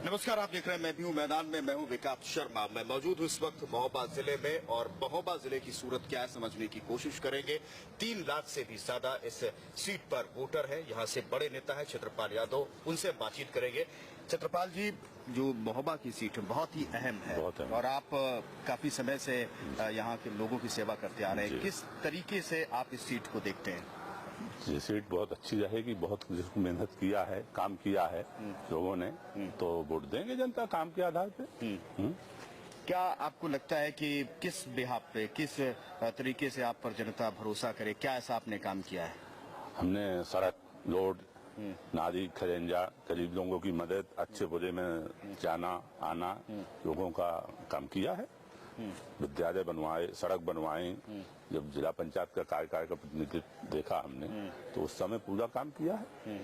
नमस्कार, आप देख रहे हैं मैं भी हूं मैदान में। मैं हूं विकास शर्मा। मैं मौजूद हूं इस वक्त महोबा जिले में और महोबा जिले की सूरत क्या है समझने की कोशिश करेंगे। 3 लाख से भी ज्यादा इस सीट पर वोटर है। यहां से बड़े नेता है छत्रपाल यादव, उनसे बातचीत करेंगे। छत्रपाल जी, जो महोबा की सीट है बहुत ही अहम है और आप काफी समय से यहाँ के लोगों की सेवा करते आ रहे हैं। किस तरीके से आप इस सीट को देखते हैं? ये सीट बहुत अच्छी रहेगी। बहुत मेहनत किया है, काम किया है लोगों ने, तो वोट देंगे जनता काम के आधार पे। क्या आपको लगता है कि किस बिहाफ पे, किस तरीके से आप पर जनता भरोसा करे? क्या ऐसा आपने काम किया है? हमने सड़क, रोड, नाली, खरेंजा, गरीब लोगों की मदद, अच्छे बुरे में जाना आना लोगों का काम किया है। विद्यालय बनवाए, सड़क बनवाए। जब जिला पंचायत का कार्यकाल का प्रतिनिधित्व देखा हमने तो उस समय पूरा काम किया है।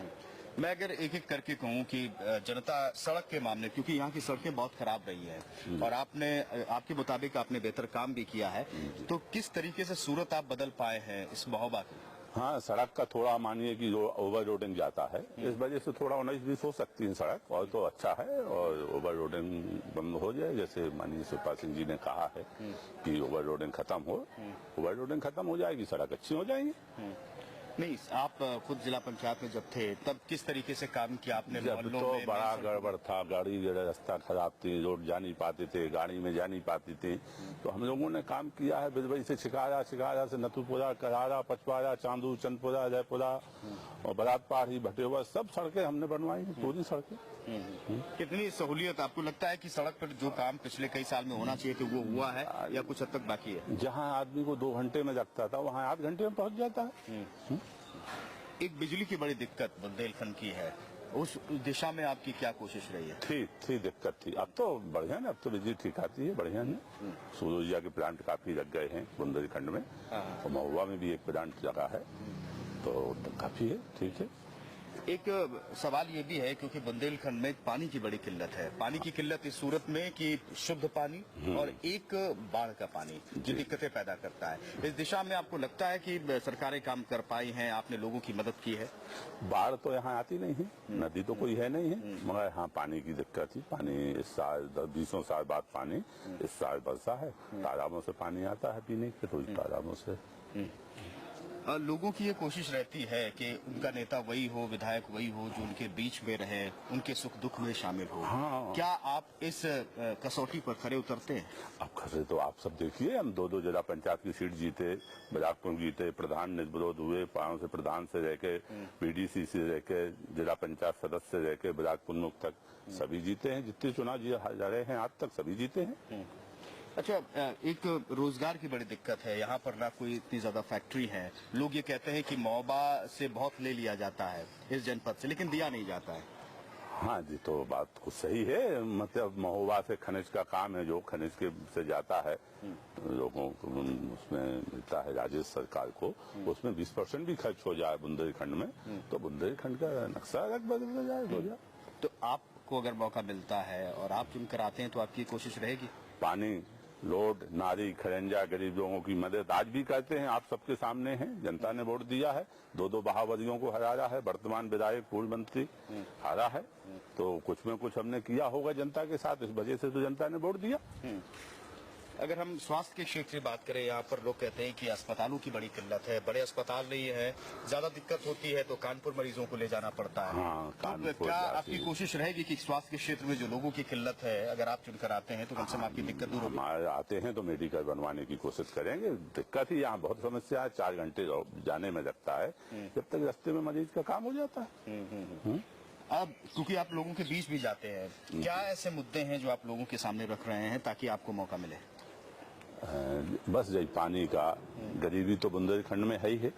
मैं अगर एक एक करके कहूँ कि जनता सड़क के मामले, क्योंकि यहाँ की सड़कें बहुत खराब रही हैं और आपके मुताबिक आपने बेहतर काम भी किया है, तो किस तरीके से सूरत आप बदल पाए हैं इस महोबा की? हाँ, सड़क का थोड़ा मानिए कि ओवर रोडिंग जाता है, इस वजह से थोड़ा 19-20 हो सकती है सड़क, और तो अच्छा है और ओवर रोडिंग बंद हो जाए। जैसे माननीय शिवपाल सिंह जी ने कहा है कि ओवर रोडिंग खत्म हो, ओवर रोडिंग खत्म हो जाएगी, सड़क अच्छी हो जाएगी। नहीं, आप खुद जिला पंचायत में जब थे तब किस तरीके से काम किया आपने? जब तो बड़ा गड़बड़ था, गाड़ी रास्ता खराब थी, रोड जा नहीं पाते थे, गाड़ी में जा नहीं पाती थी, तो हम लोगों ने काम किया है। बिलवई से छिकारा से नथुपुरा, करारा, पचवाड़ा, चांदू, चंदपुरा, जयपुरा और बरात पहाड़ी, भटेवा, सब सड़कें हमने बनवाई, पूरी सड़कें। कितनी सहूलियत आपको लगता है कि सड़क पर जो काम पिछले कई साल में होना चाहिए था वो हुआ है या कुछ हद तक बाकी है? जहाँ आदमी को 2 घंटे में लगता था वहाँ 8 घंटे में पहुँच जाता है। एक बिजली की बड़ी दिक्कत बुंदेलखंड की है, उस दिशा में आपकी क्या कोशिश रही है? थी दिक्कत थी। अब तो बढ़िया है, अब तो बिजली ठीक आती है, बढ़िया है। सूरजिया के प्लांट काफी लग गए हैं बुंदेलखंड में और महुआ में भी एक प्लांट लगा है, तो काफी है, ठीक है। एक सवाल ये भी है क्योंकि बुंदेलखंड में पानी की बड़ी किल्लत है। पानी की किल्लत इस सूरत में कि शुद्ध पानी और एक बाढ़ का पानी जो दिक्कतें पैदा करता है। इस दिशा में आपको लगता है कि सरकारें काम कर पाई हैं, आपने लोगों की मदद की है? बाढ़ तो यहाँ आती नहीं है, नदी तो कोई है नहीं है, मगर यहाँ पानी की दिक्कत थी। पानी इस साल 20 साल बाद पानी इस साल बरसा है, तालाबों से पानी आता है पीने के, तो तालाबों से। लोगों की ये कोशिश रहती है कि उनका नेता वही हो, विधायक वही हो जो उनके बीच में रहे, उनके सुख दुख में शामिल हो। हाँ। क्या आप इस कसौटी पर खरे उतरते हैं? अब खरे तो आप सब देखिए, हम 2 जिला पंचायत की सीट जीते, बजाकपुर जीते, प्रधान निर्विरोध हुए, पांव से प्रधान से रहके, पीडीसी से रहके, जिला पंचायत सदस्य से रहके बजाकपुर मुक्त तक सभी जीते हैं। जितने चुनाव जा रहे हैं आज तक सभी जीते हैं। अच्छा, एक रोजगार की बड़ी दिक्कत है यहाँ पर, ना कोई इतनी ज्यादा फैक्ट्री है। लोग ये कहते हैं कि महोबा से बहुत ले लिया जाता है इस जनपद से, लेकिन दिया नहीं जाता है। हाँ जी, तो बात कुछ सही है। मतलब महोबा से खनिज का काम है, जो खनिज के से जाता है लोगों को उसमें मिलता है, राज्य सरकार को उसमें 20% भी खर्च हो जाए बुंदेलखंड में, तो बुंदेलखंड का नक्शा अलग बदल जाए। तो आपको अगर मौका मिलता है और आप चुनकर आते हैं तो आपकी कोशिश रहेगी? पानी, रोड, नाली, खरेंजा, गरीब लोगों की मदद आज भी करते हैं। आप सबके सामने हैं, जनता ने वोट दिया है, 2 महावरियों को हराया है, वर्तमान विधायक पूर्व मंत्री हारा है, तो कुछ में कुछ हमने किया होगा जनता के साथ, इस वजह से तो जनता ने वोट दिया। अगर हम स्वास्थ्य के क्षेत्र की बात करें, यहाँ पर लोग कहते हैं कि अस्पतालों की बड़ी किल्लत है, बड़े अस्पताल नहीं है, ज्यादा दिक्कत होती है तो कानपुर मरीजों को ले जाना पड़ता है। हाँ, तो क्या आपकी कोशिश रहेगी कि स्वास्थ्य के क्षेत्र में जो लोगों की किल्लत है, अगर आप चुनकर आते हैं तो कम से कम आपकी दिक्कत दूर होगी? हमारे आते हैं तो मेडिकल बनवाने की कोशिश करेंगे। दिक्कत ही यहाँ बहुत समस्या है, 4 घंटे जाने में लगता है, जब तक रास्ते में मरीज का काम हो जाता है। अब क्योंकि आप लोगों के बीच भी जाते हैं, क्या ऐसे मुद्दे हैं जो आप लोगों के सामने रख रहे हैं ताकि आपको मौका मिले? बस यही पानी का, गरीबी तो बुंदेलखंड में है ही है,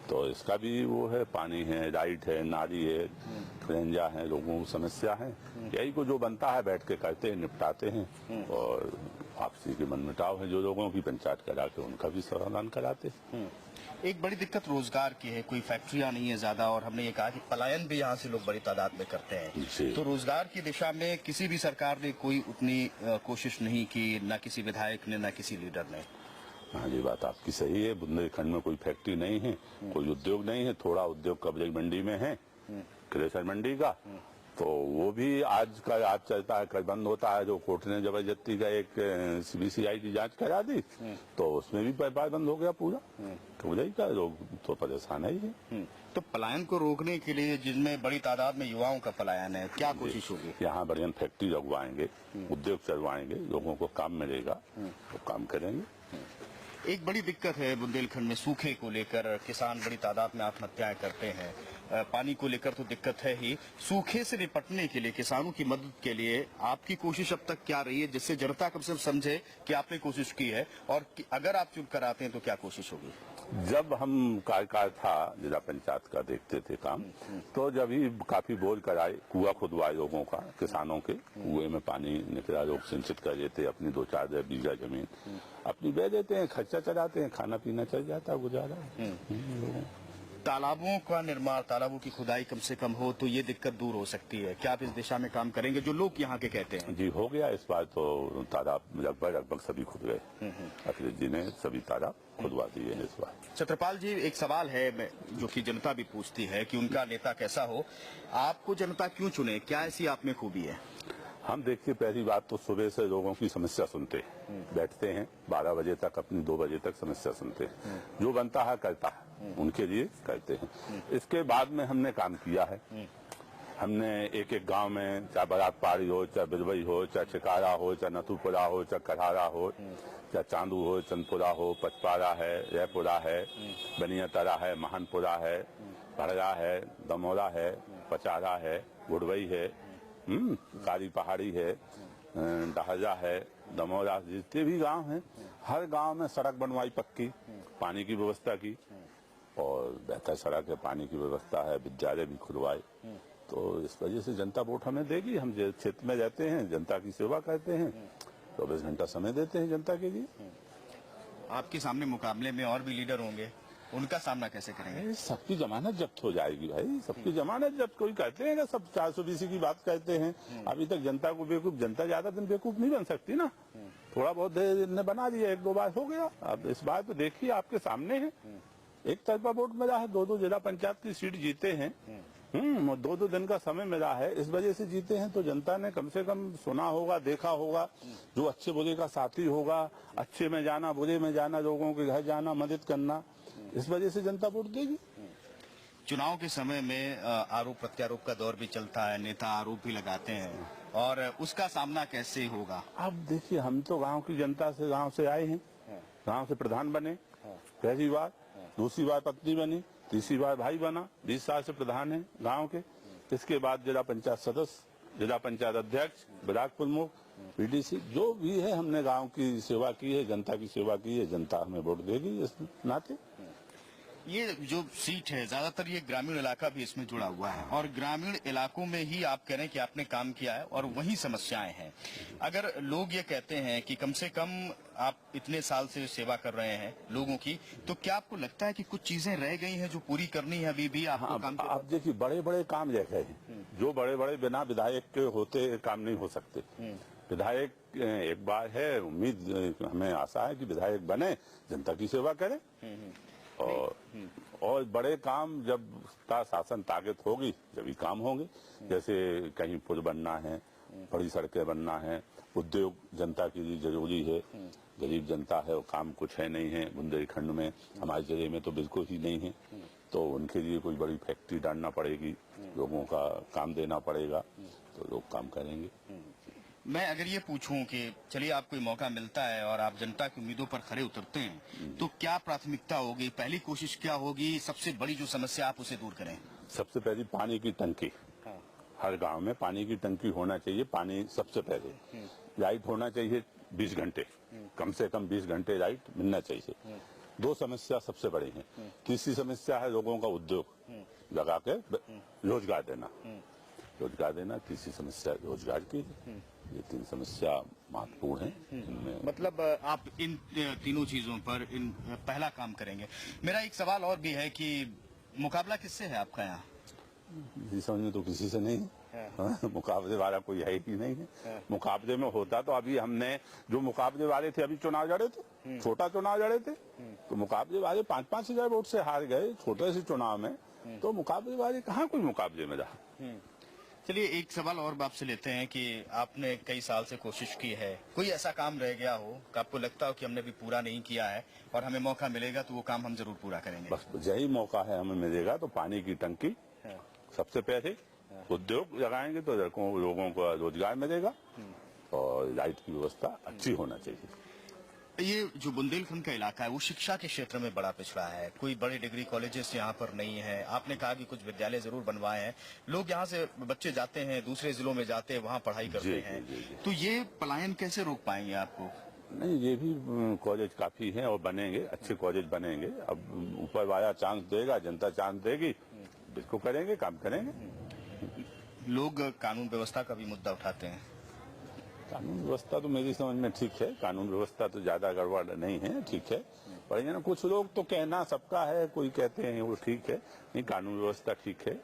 तो इसका भी वो है, पानी है, लाइट है, नाली है, खरेंजा है, लोगों को समस्या है। यही को जो बनता है बैठ के करते हैं, निपटाते हैं, और आपसी के मनमुटाव है जो लोगों की, पंचायत करा के उनका भी समाधान कराते हैं। एक बड़ी दिक्कत रोजगार की है, कोई फैक्ट्रियां नहीं है ज्यादा, और हमने ये कहा कि पलायन भी यहाँ से लोग बड़ी तादाद में करते हैं। तो रोजगार की दिशा में किसी भी सरकार ने कोई उतनी कोशिश नहीं की, ना किसी विधायक ने, ना किसी लीडर ने। हाँ, ये बात आपकी सही है। बुंदेलखंड में कोई फैक्ट्री नहीं है, कोई उद्योग नहीं है, थोड़ा उद्योग कब्जे मंडी में है, क्रेशर मंडी का, तो वो भी आज चलता है, कल बंद होता है। जो कोर्ट ने जबरदस्ती का एक CBI की जांच करा दी तो उसमें भी व्यापार बंद हो गया पूरा। तो वही का लोग तो परेशान है ही। तो पलायन को रोकने के लिए, जिनमें बड़ी तादाद में युवाओं का पलायन है, क्या कोशिश होगी? यहाँ बढ़िया फैक्ट्री लगवाएंगे, उद्योग चलवाएंगे, लोगों को काम मिलेगा तो काम करेंगे। एक बड़ी दिक्कत है बुंदेलखंड में, सूखे को लेकर किसान बड़ी तादाद में आत्महत्याएं करते हैं। पानी को लेकर तो दिक्कत है ही, सूखे से निपटने के लिए, किसानों की मदद के लिए आपकी कोशिश अब तक क्या रही है, जिससे जनता कम से कम समझे कि आपने कोशिश की है? और अगर आप चुप कराते हैं तो क्या कोशिश होगी? जब हम कार्यकाल था जिला पंचायत का देखते थे काम, तो जब ही काफी बोर कराए, कुआ खुदवाए लोगों का, किसानों के कुएं में पानी निकला, लोग सिंचित कर देते, अपनी 2-4 बीघा जमीन अपनी बह देते हैं, खर्चा चलाते हैं, खाना पीना चल जाता है, गुजारा। तालाबों का निर्माण, तालाबों की खुदाई कम से कम हो तो ये दिक्कत दूर हो सकती है। क्या आप इस दिशा में काम करेंगे, जो लोग यहाँ के कहते हैं? जी हो गया इस बार तो तालाब लगभग सभी खुद गए। अखिलेश जी ने सभी तालाब खुदवा दिए हैं इस बार। छत्रपाल जी, एक सवाल है जो कि जनता भी पूछती है कि उनका नेता कैसा हो, आपको जनता क्यों चुने, क्या ऐसी आप में खूबी है? हम देखिए, पहली बात तो सुबह से लोगों की समस्या सुनते हैं, बैठते हैं 12 बजे तक, अपनी 2 बजे तक समस्या सुनते हैं, जो बनता है करता है, उनके लिए करते हैं। इसके बाद में हमने काम किया है। हमने एक एक गांव में, चाहे बारात पाड़ी हो, चाहे बिरवई हो, चाहे चिकारा हो, चाहे नथुपुरा हो, चाहे कढ़ारा हो, चाहे चांदू हो, चंदपुरा हो, पचपारा है, जयपुरा है, बनियातरा है, महानपुरा है, भड़गा है, दमोरा है, पचारा है, गुड़वई है, कारी पहाड़ी है, डहजा है, दमोरा, जितने भी गांव हैं, हर गांव में सड़क बनवाई पक्की, पानी की व्यवस्था की, और बेहतर सड़क है, पानी की व्यवस्था है, विद्यालय भी खुलवाए। तो इस वजह से जनता वोट हमें देगी। हम जिस क्षेत्र में रहते हैं, जनता की सेवा करते हैं, 24 घंटा समय देते हैं जनता के लिए। आपके सामने मुकाबले में और भी लीडर होंगे, उनका सामना कैसे करेंगे? सबकी जमानत जब्त हो जाएगी भाई, सबकी जमानत जब्त। कोई कहते हैं कि सब 420 की बात कहते हैं, अभी तक जनता को बेवकूफ, जनता ज्यादा दिन बेवकूफ नहीं बन सकती ना, थोड़ा बहुत ने बना दिया, 1-2 बार हो गया। अब इस बार तो देखिए आपके सामने है, एक तरफा वोट मिला है, 2-2 जिला पंचायत की सीट जीते हैं, 2-2 दिन का समय मिला है, इस वजह से जीते हैं। तो जनता ने कम से कम सुना होगा, देखा होगा, जो अच्छे बुरे का साथी होगा, अच्छे में जाना, बुरे में जाना, लोगों के घर जाना, मदद करना, इस वजह से जनता वोट देगी। चुनाव के समय में आरोप प्रत्यारोप का दौर भी चलता है, नेता आरोप भी लगाते हैं, और उसका सामना कैसे होगा? अब देखिए, हम तो गांव की जनता से, गांव से आए हैं, गांव से प्रधान बने पहली बार, दूसरी बार पत्नी बनी, तीसरी बार भाई बना, 20 साल से प्रधान है गांव के। इसके बाद जिला पंचायत सदस्य, जिला पंचायत अध्यक्ष, ब्लॉक प्रमुख, PDC, जो भी है, हमने गांव की सेवा की है, जनता की सेवा की है, जनता हमें वोट देगी इस नाते। ये जो सीट है, ज्यादातर ये ग्रामीण इलाका भी इसमें जुड़ा हुआ है, और ग्रामीण इलाकों में ही आप कह रहे हैं कि आपने काम किया है और वही समस्याएं हैं। अगर लोग ये कहते हैं कि कम से कम आप इतने साल से सेवा कर रहे हैं लोगों की, तो क्या आपको लगता है कि कुछ चीजें रह गई हैं जो पूरी करनी है अभी भी आपको? काम आप देखिए, बड़े बड़े काम रह गए हैं, जो बड़े बड़े बिना विधायक के होते काम नहीं हो सकते। विधायक एक बार है, उम्मीद, हमें आशा है कि विधायक बने, जनता की सेवा करें, और बड़े काम जब शासन ताकत होगी जब काम होंगे। जैसे कहीं पुल बनना है, बड़ी सड़कें बनना है, उद्योग जनता के लिए जरूरी है, गरीब जनता है, वो काम कुछ है नहीं है बुंदेलखंड में, हमारे जिले में तो बिल्कुल ही नहीं है। तो उनके लिए कोई बड़ी फैक्ट्री डालना पड़ेगी, लोगों का काम देना पड़ेगा, तो लोग काम करेंगे। मैं अगर ये पूछूं कि चलिए आपको मौका मिलता है और आप जनता की उम्मीदों पर खरे उतरते हैं, तो क्या प्राथमिकता होगी, पहली कोशिश क्या होगी, सबसे बड़ी जो समस्या आप उसे दूर करें? सबसे पहली पानी की टंकी, हर गांव में पानी की टंकी होना चाहिए। पानी सबसे पहले, लाइट होना चाहिए 20 घंटे, कम से कम 20 घंटे लाइट मिलना चाहिए। 2 समस्या सबसे बड़ी हैं। तीसरी समस्या है लोगों का उद्योग लगा के रोजगार देना, तीसरी समस्या रोजगार की। ये 3 समस्या महत्वपूर्ण है इनमें। मतलब आप इन तीनों चीजों पर पहला काम करेंगे। मेरा एक सवाल और भी है कि मुकाबला किससे है आपका यहाँ? जी समझ में तो किसी से नहीं है, मुकाबले वाला कोई है ही नहीं है। मुकाबले में होता तो अभी हमने, जो मुकाबले वाले थे अभी चुनाव लड़े थे, छोटा चुनाव लड़े थे, तो मुकाबले वाले 5-5 हजार वोट से हार गए छोटे से चुनाव में, तो मुकाबले वाले कहाँ कोई मुकाबले में रहा। चलिए एक सवाल और आपसे लेते हैं कि आपने कई साल से कोशिश की है, कोई ऐसा काम रह गया हो कि आपको लगता हो कि हमने भी पूरा नहीं किया है और हमें मौका मिलेगा तो वो काम हम जरूर पूरा करेंगे? बस यही मौका है हमें मिलेगा तो पानी की टंकी सबसे पहले उद्योग लगाएंगे तो लोगों को रोजगार मिलेगा और लाइट की व्यवस्था अच्छी होना चाहिए। ये जो बुंदेलखंड का इलाका है वो शिक्षा के क्षेत्र में बड़ा पिछड़ा है, कोई बड़े डिग्री कॉलेजेस यहाँ पर नहीं है। आपने कहा कि कुछ विद्यालय जरूर बनवाए हैं, लोग यहाँ से बच्चे जाते हैं दूसरे जिलों में जाते हैं वहाँ पढ़ाई करते हैं, तो ये पलायन कैसे रोक पाएंगे आपको? नहीं, ये भी कॉलेज काफी हैं और बनेंगे, अच्छे कॉलेज बनेंगे। अब ऊपर वाला चांस देगा, जनता चांस देगी, इसको करेंगे, काम करेंगे। लोग कानून व्यवस्था का भी मुद्दा उठाते हैं। कानून व्यवस्था तो मेरी समझ में ठीक है, कानून व्यवस्था तो ज्यादा गड़बड़ नहीं है, ठीक है। पर ये ना कुछ लोग तो कहना सबका है, कोई कहते हैं वो ठीक है, नहीं कानून व्यवस्था ठीक है।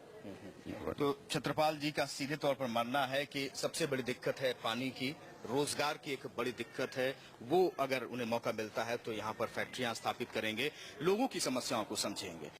तो छत्रपाल जी का सीधे तौर पर मानना है कि सबसे बड़ी दिक्कत है पानी की, रोजगार की एक बड़ी दिक्कत है, वो अगर उन्हें मौका मिलता है तो यहाँ पर फैक्ट्रियां स्थापित करेंगे, लोगों की समस्याओं को समझेंगे।